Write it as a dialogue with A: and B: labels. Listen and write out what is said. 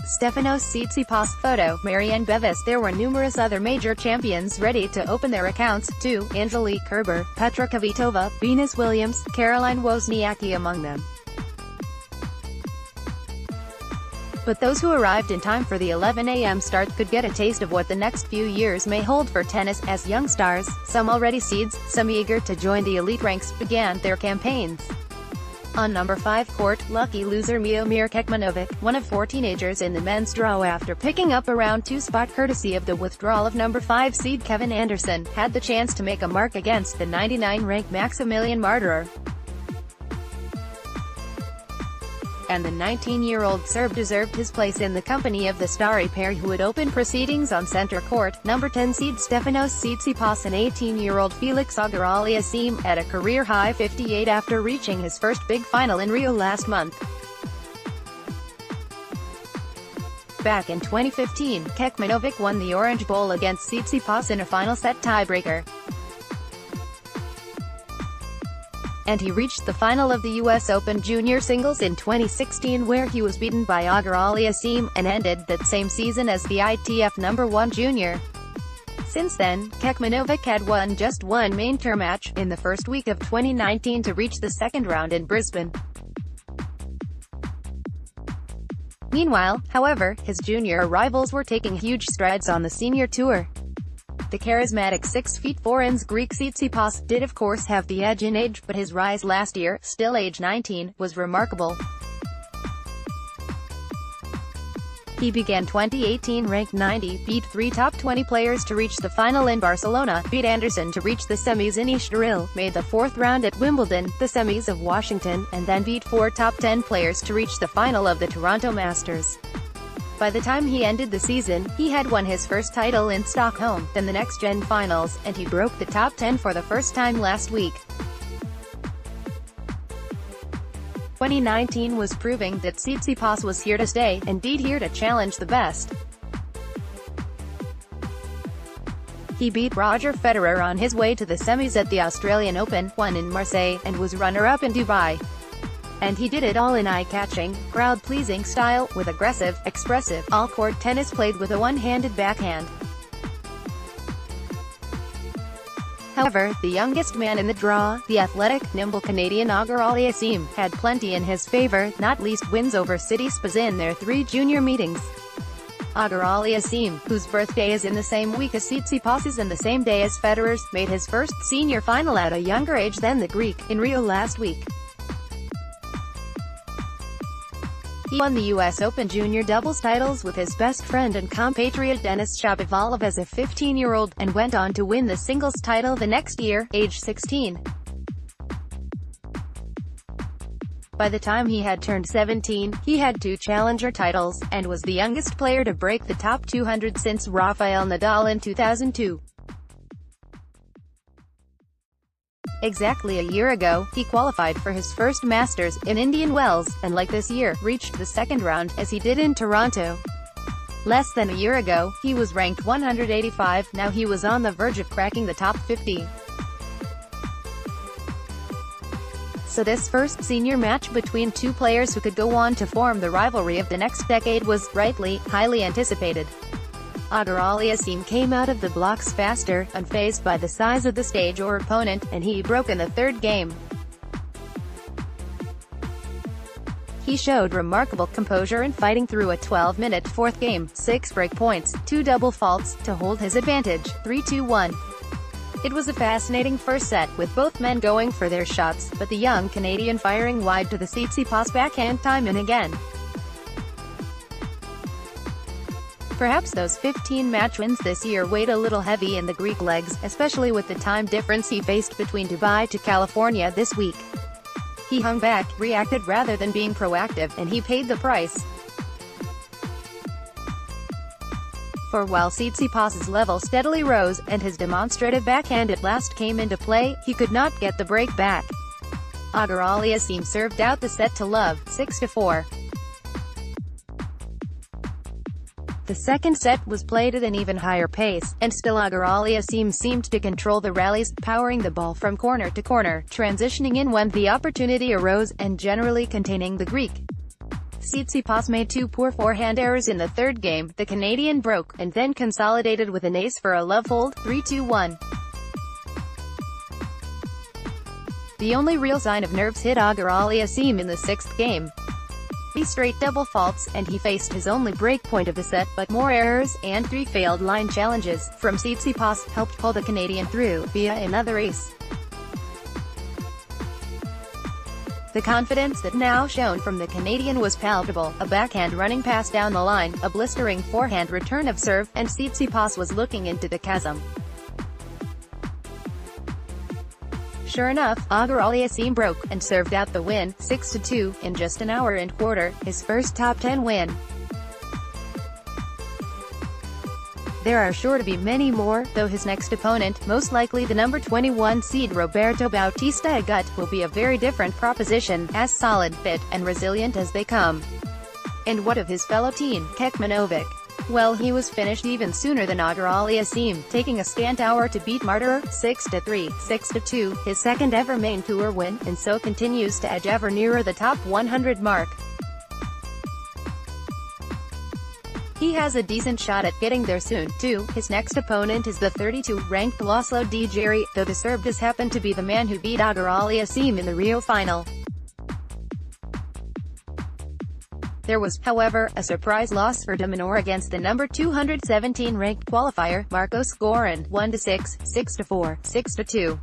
A: Stefanos Tsitsipas. Photo, Marianne Bevis. There were numerous other major champions ready to open their accounts, too, Angelique Kerber, Petra Kvitova, Venus Williams, Caroline Wozniacki among them. But those who arrived in time for the 11 a.m. start could get a taste of what the next few years may hold for tennis, as young stars, some already seeds, some eager to join the elite ranks, began their campaigns. On number 5 court, lucky loser Miomir Kecmanović, one of 4 teenagers in the men's draw after picking up a round 2 spot courtesy of the withdrawal of number 5 seed Kevin Anderson, had the chance to make a mark against the 99-ranked Maximilian Marterer. And the 19-year-old Serb deserved his place in the company of the starry pair who would open proceedings on center court, number 10 seed Stefanos Tsitsipas and 18-year-old Felix Auger-Aliassime, at a career-high 58 after reaching his first big final in Rio last month. Back in 2015, Kecmanović won the Orange Bowl against Tsitsipas in a final set tiebreaker. And he reached the final of the U.S. Open Junior Singles in 2016 where he was beaten by Auger-Aliassime, and ended that same season as the ITF #1 junior. Since then, Kecmanović had won just one main tour match, in the first week of 2019 to reach the second round in Brisbane. Meanwhile, however, his junior rivals were taking huge strides on the senior tour. The charismatic 6'4" Greek Tsitsipas did of course have the edge in age, but his rise last year, still age 19, was remarkable. He began 2018 ranked 90, beat 3 top 20 players to reach the final in Barcelona, beat Anderson to reach the semis in Estoril, made the 4th round at Wimbledon, the semis of Washington, and then beat 4 top 10 players to reach the final of the Toronto Masters. By the time he ended the season, he had won his first title in Stockholm, then the Next Gen Finals, and he broke the top 10 for the first time last week. 2019 was proving that Tsitsipas was here to stay, indeed here to challenge the best. He beat Roger Federer on his way to the semis at the Australian Open, won in Marseille, and was runner-up in Dubai. And he did it all in eye-catching, crowd-pleasing style, with aggressive, expressive, all-court tennis played with a one-handed backhand. However, the youngest man in the draw, the athletic, nimble Canadian Auger-Aliassime, had plenty in his favor, not least wins over Tsitsipas in their 3 junior meetings. Auger-Aliassime, whose birthday is in the same week as Tsitsipas's and the same day as Federer's, made his first senior final at a younger age than the Greek, in Rio last week. He won the U.S. Open Junior doubles titles with his best friend and compatriot Denis Shapovalov as a 15-year-old, and went on to win the singles title the next year, age 16. By the time he had turned 17, he had 2 challenger titles, and was the youngest player to break the top 200 since Rafael Nadal in 2002. Exactly a year ago, he qualified for his first Masters, in Indian Wells, and like this year, reached the second round, as he did in Toronto. Less than a year ago, he was ranked 185, now he was on the verge of cracking the top 50. So this first senior match between 2 players who could go on to form the rivalry of the next decade was, rightly, highly anticipated. Auger-Aliassime came out of the blocks faster, unfazed by the size of the stage or opponent, and he broke in the 3rd game. He showed remarkable composure in fighting through a 12-minute 4th game, 6 break points, 2 double faults, to hold his advantage, 3-2-1. It was a fascinating first set, with both men going for their shots, but the young Canadian firing wide to the Tsitsipas backhand time and again. Perhaps those 15 match wins this year weighed a little heavy in the Greek legs, especially with the time difference he faced between Dubai to California this week. He hung back, reacted rather than being proactive, and he paid the price. For while Tsitsipas's level steadily rose, and his demonstrative backhand at last came into play, he could not get the break back. Auger-Aliassime served out the set to love, 6-4. The second set was played at an even higher pace, and still Auger-Aliassime seemed to control the rallies, powering the ball from corner to corner, transitioning in when the opportunity arose, and generally containing the Greek. Tsitsipas made two poor forehand errors in the third game. The Canadian broke, and then consolidated with an ace for a love hold, 3-2-1. The only real sign of nerves hit Auger-Aliassime in the sixth game. 3 straight double faults, and he faced his only break point of the set, but more errors, and 3 failed line challenges, from Tsitsipas, helped pull the Canadian through, via another ace. The confidence that now shone from the Canadian was palpable, a backhand running pass down the line, a blistering forehand return of serve, and Tsitsipas was looking into the chasm. Sure enough, Auger-Aliassime broke, and served out the win, 6-2, in just an hour and quarter, his first top 10 win. There are sure to be many more, though his next opponent, most likely the number 21 seed Roberto Bautista Agut, will be a very different proposition, as solid, fit, and resilient as they come. And what of his fellow teen, Kecmanović? Well, he was finished even sooner than Auger-Aliassime, taking a scant hour to beat Marterer, 6-3, 6-2, his second ever main tour win, and so continues to edge ever nearer the top 100 mark. He has a decent shot at getting there soon, too. His next opponent is the 32-ranked Laszlo Di Geri, though the Serb does happen to be the man who beat Auger-Aliassime in the Rio final. There was, however, a surprise loss for de Minaur against the number 217 ranked qualifier, Marcos Gorin, 1-6, 6-4, 6-2.